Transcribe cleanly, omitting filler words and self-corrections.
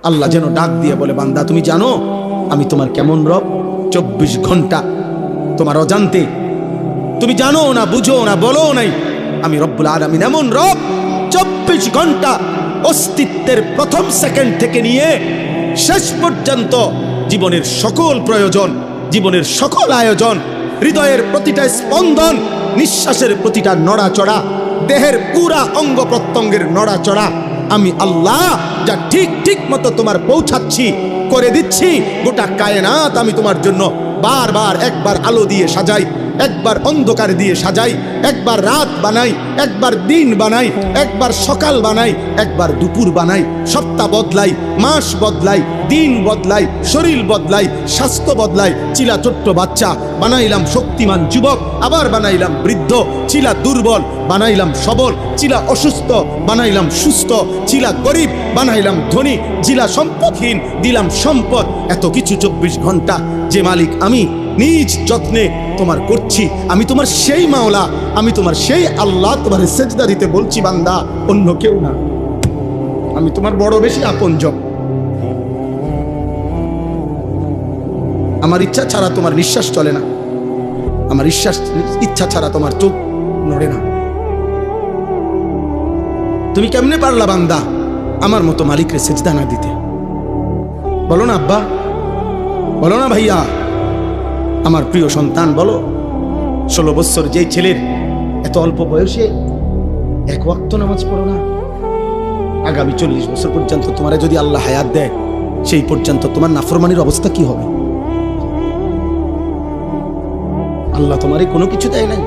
আল্লাহ যেন ডাক দিয়ে বলে, বান্দা তুমি জানো আমি তোমার কেমন রব? 24 ঘন্টা তোমার অজান্তে, তুমি জানো না, বুঝো না, বলো নাই, আমি রব্বুল আলামিন এমন রব 24 ঘন্টা অস্তিত্বের প্রথম সেকেন্ড থেকে নিয়ে শেষ পর্যন্ত জীবনের সকল প্রয়োজন, জীবনের সকল আয়োজন, হৃদয়ের প্রতিটা স্পন্দন, নিঃশ্বাসের প্রতিটা নড়াচড়া, দেহের পুরা অঙ্গ প্রত্যঙ্গের নড়াচড়া আমি আল্লাহ যা ঠিক ঠিক মতো তোমার পৌঁছাচ্ছি, করে দিচ্ছি। গোটা কায়নাত আমি তোমার জন্য বারবার, একবার আলো দিয়ে সাজাই, একবার অন্ধকার দিয়ে সাজাই, একবার রাত বানাই, একবার দিন বানাই, একবার সকাল বানাই, একবার দুপুর বানাই, সপ্তাহ বদলাই, মাস বদলাই, দিন বদলাই, শরীর বদলাই, স্বাস্থ্য বদলাই। চিলা ছোট্ট বাচ্চা বানাইলাম শক্তিমান যুবক, আবার বানাইলাম বৃদ্ধ, চিলা দুর্বল বানাইলাম সবল, চিলা অসুস্থ বানাইলাম সুস্থ, চিলা গরিব বানাইলাম ধনী, চিলা সম্পদহীন দিলাম সম্পদ। এত কিছু 24 ঘন্টা যে মালিক আমি নিজ যত্নে তোমার করছি। আমি তোমার সেই মাওলা, আমি তোমার সেই আল্লাহ। তোমার সেজদা দিতে বলছি বান্দা, অন্য কেউ না। আমি তোমার বড় বেশি আপনজন। আমার ইচ্ছা ছাড়া তোমার নিঃশ্বাস চলে না, আমার ইচ্ছা ছাড়া তোমার চোখ নড়ে না। তুমি কেমনে পারলা বান্দা আমার মতো মালিকরে সেজদা না দিতে? বলো না আব্বা, বলো না ভাইয়া, আমার প্রিয় সন্তান বলো। 16 বছর যেই ছেলের এত অল্প বয়সে এক ওয়াক্ত নামাজ পড়ো না, আগামী 40 বছর পর্যন্ত তোমারে যদি আল্লাহ হায়াত দেয়, সেই পর্যন্ত তোমার নাফরমানির অবস্থা কি হবে? আল্লাহ তোমারে কোনো কিছু দেয় নাই।